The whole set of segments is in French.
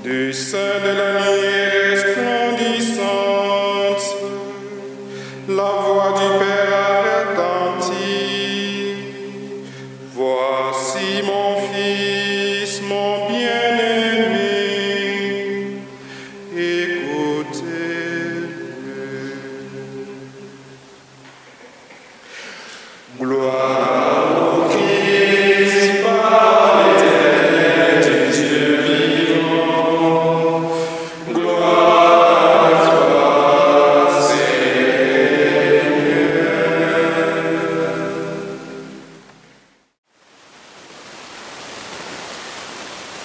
Du sein de la nuit resplendissante, la voix du Père a retenti. Voici mon Fils, mon bien-aimé, écoutez-le. Gloire au Christ, par l'éternel du Dieu vivant. Gloire à toi, Seigneur.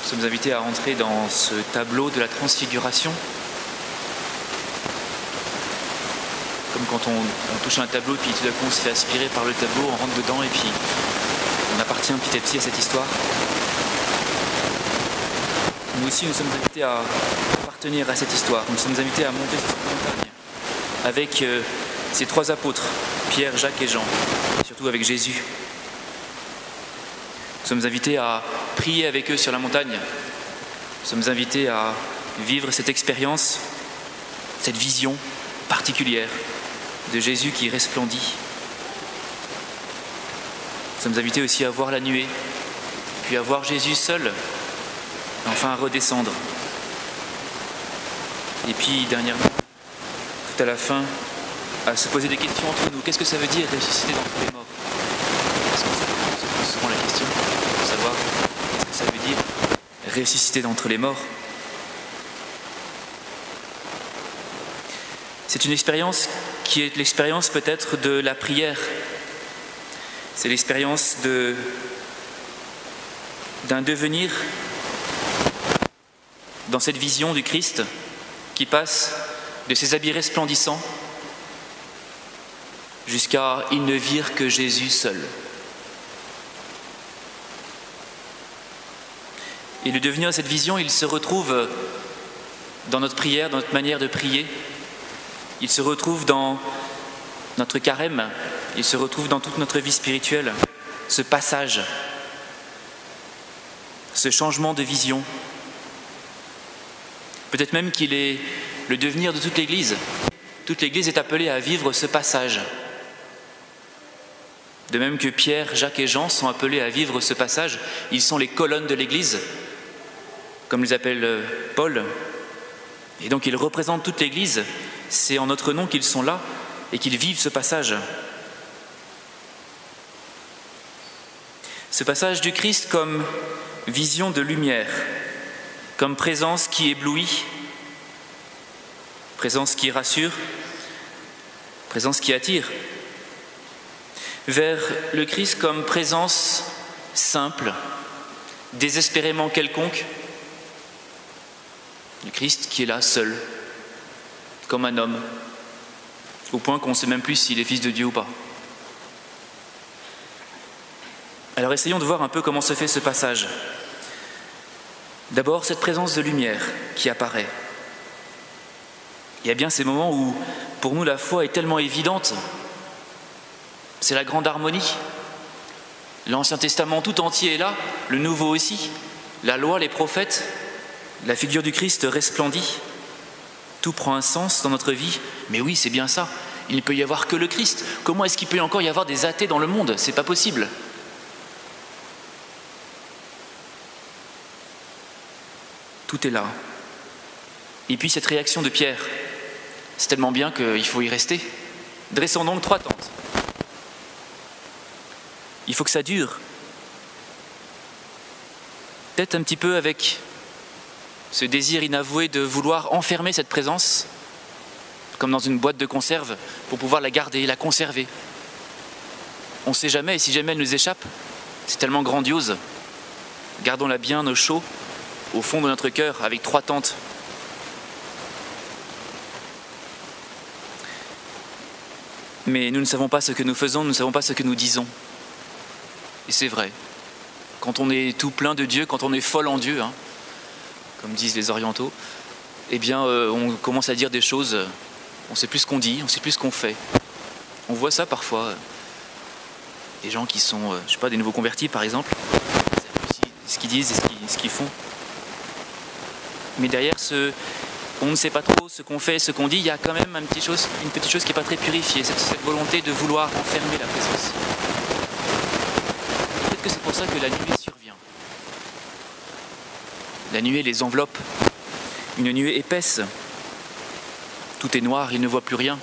Nous sommes invités à entrer dans ce tableau de la transfiguration. Comme quand on touche un tableau, puis tout d'un coup on se fait aspirer par le tableau, on rentre dedans et puis on appartient petit à petit à cette histoire. Nous aussi, nous sommes invités à appartenir à cette histoire. Nous sommes invités à monter sur cette montagne avec ces trois apôtres, Pierre, Jacques et Jean, et surtout avec Jésus. Nous sommes invités à prier avec eux sur la montagne. Nous sommes invités à vivre cette expérience, cette vision particulière de Jésus qui resplendit. Nous sommes invités aussi à voir la nuée, puis à voir Jésus seul, et enfin à redescendre. Et puis, dernièrement, tout à la fin, à se poser des questions entre nous. Qu'est-ce que ça veut dire ressusciter d'entre les morts? Parce qu'on se pose souvent la question de savoir qu'est-ce que ça veut dire ressusciter d'entre les morts. C'est une expérience qui est l'expérience peut-être de la prière. C'est l'expérience d'un devenir dans cette vision du Christ qui passe de ses habits resplendissants jusqu'à « ils ne virent que Jésus seul ». Et le devenir de cette vision, il se retrouve dans notre prière, dans notre manière de prier. Il se retrouve dans notre carême, il se retrouve dans toute notre vie spirituelle. Ce passage, ce changement de vision. Peut-être même qu'il est le devenir de toute l'Église. Toute l'Église est appelée à vivre ce passage. De même que Pierre, Jacques et Jean sont appelés à vivre ce passage, ils sont les colonnes de l'Église, comme les appelle Paul. Et donc ils représentent toute l'Église. C'est en notre nom qu'ils sont là et qu'ils vivent ce passage. Ce passage du Christ comme vision de lumière, comme présence qui éblouit, présence qui rassure, présence qui attire, vers le Christ comme présence simple, désespérément quelconque, le Christ qui est là seul, comme un homme, au point qu'on ne sait même plus s'il est fils de Dieu ou pas. Alors essayons de voir un peu comment se fait ce passage. D'abord, cette présence de lumière qui apparaît. Il y a bien ces moments où, pour nous, la foi est tellement évidente. C'est la grande harmonie. L'Ancien Testament tout entier est là, le Nouveau aussi. La loi, les prophètes, la figure du Christ resplendit. Tout prend un sens dans notre vie. Mais oui, c'est bien ça. Il ne peut y avoir que le Christ. Comment est-ce qu'il peut encore y avoir des athées dans le monde? C'est pas possible. Tout est là. Et puis cette réaction de Pierre, c'est tellement bien qu'il faut y rester. Dressons donc 3 tentes. Il faut que ça dure. Peut-être un petit peu avec ce désir inavoué de vouloir enfermer cette présence, comme dans une boîte de conserve, pour pouvoir la garder, la conserver. On ne sait jamais, et si jamais elle nous échappe, c'est tellement grandiose. Gardons-la bien au chaud, au fond de notre cœur, avec 3 tentes. Mais nous ne savons pas ce que nous faisons, nous ne savons pas ce que nous disons. Et c'est vrai. quand on est tout plein de Dieu, quand on est folle en Dieu, hein, comme disent les orientaux, eh bien on commence à dire des choses, on ne sait plus ce qu'on dit, on ne sait plus ce qu'on fait. On voit ça parfois, des gens qui sont, je sais pas, des nouveaux convertis par exemple, ce qu'ils disent et ce qu'ils font. Mais derrière on ne sait pas trop ce qu'on fait, ce qu'on dit, il y a quand même une petite chose qui n'est pas très purifiée, cette volonté de vouloir enfermer la présence. Peut-être que c'est pour ça que la nuée survient. La nuée les enveloppe, une nuée épaisse. Tout est noir, ils ne voient plus rien.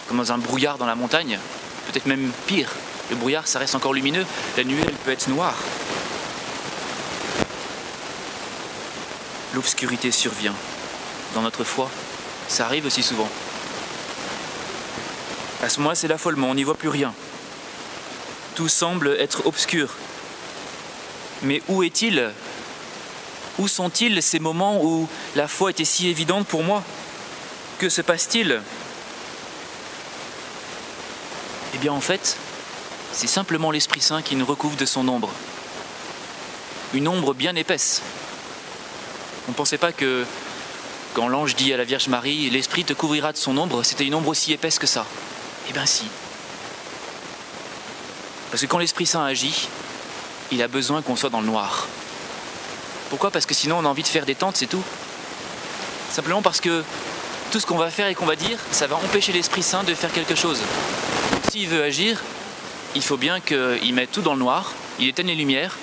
Comme dans un brouillard dans la montagne, peut-être même pire. Le brouillard, ça reste encore lumineux, la nuée, elle peut être noire. L'obscurité survient. Dans notre foi, ça arrive aussi souvent. À ce moment-là, c'est l'affolement, on n'y voit plus rien. Tout semble être obscur. Mais où est-il ? Où sont-ils ces moments où la foi était si évidente pour moi ? Que se passe-t-il ? Eh bien en fait, c'est simplement l'Esprit Saint qui nous recouvre de son ombre. Une ombre bien épaisse. On ne pensait pas que quand l'ange dit à la Vierge Marie « L'Esprit te couvrira de son ombre », c'était une ombre aussi épaisse que ça. Eh bien si. Parce que quand l'Esprit Saint agit, il a besoin qu'on soit dans le noir. Pourquoi ? Parce que sinon on a envie de faire des tentes, c'est tout. Simplement parce que tout ce qu'on va faire et qu'on va dire, ça va empêcher l'Esprit Saint de faire quelque chose. Donc s'il veut agir, il faut bien qu'il mette tout dans le noir, il éteigne les lumières,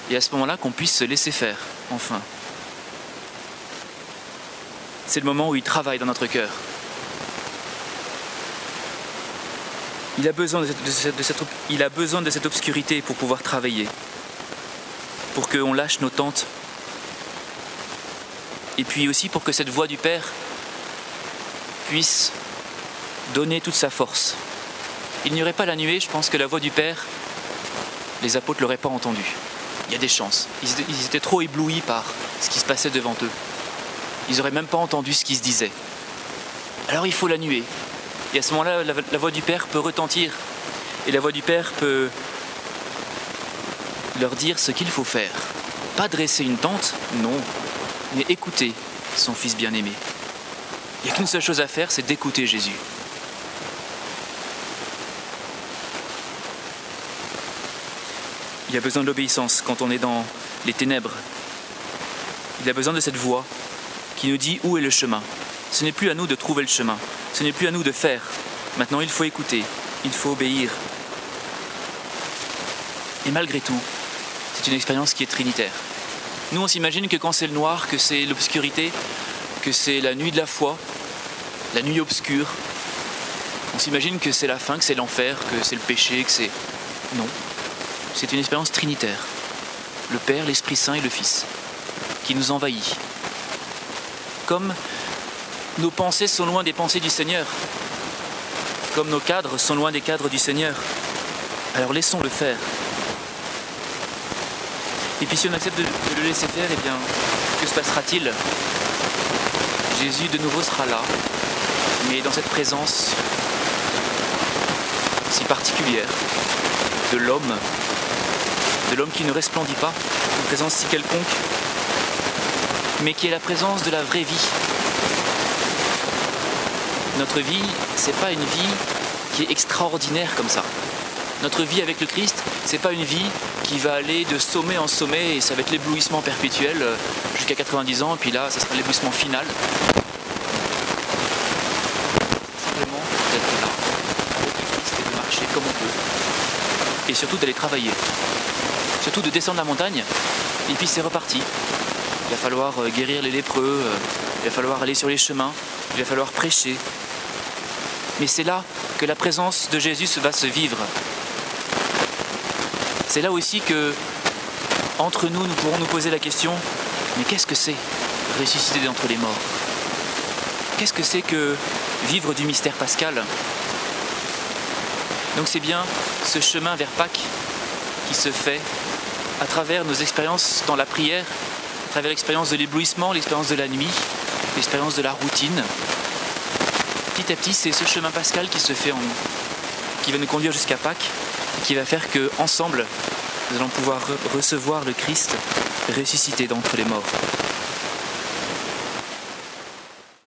et à ce moment-là qu'on puisse se laisser faire, enfin. C'est le moment où il travaille dans notre cœur. Il a besoin de cette obscurité pour pouvoir travailler, pour qu'on lâche nos tentes, et puis aussi pour que cette voix du Père puisse donner toute sa force. Il n'y aurait pas la nuée, je pense que la voix du Père, les apôtres ne l'auraient pas entendue. Il y a des chances. Ils étaient trop éblouis par ce qui se passait devant eux. Ils n'auraient même pas entendu ce qui se disait. Alors il faut la nuée. Et à ce moment-là, la voix du Père peut retentir. Et la voix du Père peut leur dire ce qu'il faut faire. Pas dresser une tente, non, mais écouter son Fils bien-aimé. Il n'y a qu'une seule chose à faire, c'est d'écouter Jésus. Il y a besoin de l'obéissance quand on est dans les ténèbres. Il a besoin de cette voix qui nous dit où est le chemin. Ce n'est plus à nous de trouver le chemin. Ce n'est plus à nous de faire. Maintenant, il faut écouter. Il faut obéir. Et malgré tout, c'est une expérience qui est trinitaire. Nous, on s'imagine que quand c'est le noir, que c'est l'obscurité, que c'est la nuit de la foi, la nuit obscure, on s'imagine que c'est la fin, que c'est l'enfer, que c'est le péché, que c'est... Non. C'est une expérience trinitaire. Le Père, l'Esprit Saint et le Fils, qui nous envahit. Comme nos pensées sont loin des pensées du Seigneur, comme nos cadres sont loin des cadres du Seigneur, alors laissons-le faire. Et puis si on accepte de le laisser faire, eh bien, que se passera-t-il ? Jésus de nouveau sera là, mais dans cette présence si particulière de l'homme qui ne resplendit pas, une présence si quelconque, mais qui est la présence de la vraie vie. Notre vie, c'est pas une vie qui est extraordinaire comme ça. Notre vie avec le Christ, c'est pas une vie qui va aller de sommet en sommet et ça va être l'éblouissement perpétuel jusqu'à 90 ans, et puis là, ça sera l'éblouissement final. Simplement d'être là, avec le Christ et de marcher comme on peut. Et surtout d'aller travailler. Surtout de descendre la montagne, et puis c'est reparti. Il va falloir guérir les lépreux, il va falloir aller sur les chemins, il va falloir prêcher. Mais c'est là que la présence de Jésus va se vivre. C'est là aussi que, entre nous, nous pourrons nous poser la question, mais qu'est-ce que c'est ressusciter d'entre les morts ? Qu'est-ce que c'est que vivre du mystère pascal ? Donc c'est bien ce chemin vers Pâques qui se fait à travers nos expériences dans la prière, à travers l'expérience de l'éblouissement, l'expérience de la nuit, l'expérience de la routine. Petit à petit, c'est ce chemin pascal qui se fait en nous, qui va nous conduire jusqu'à Pâques, et qui va faire qu'ensemble, nous allons pouvoir recevoir le Christ ressuscité d'entre les morts.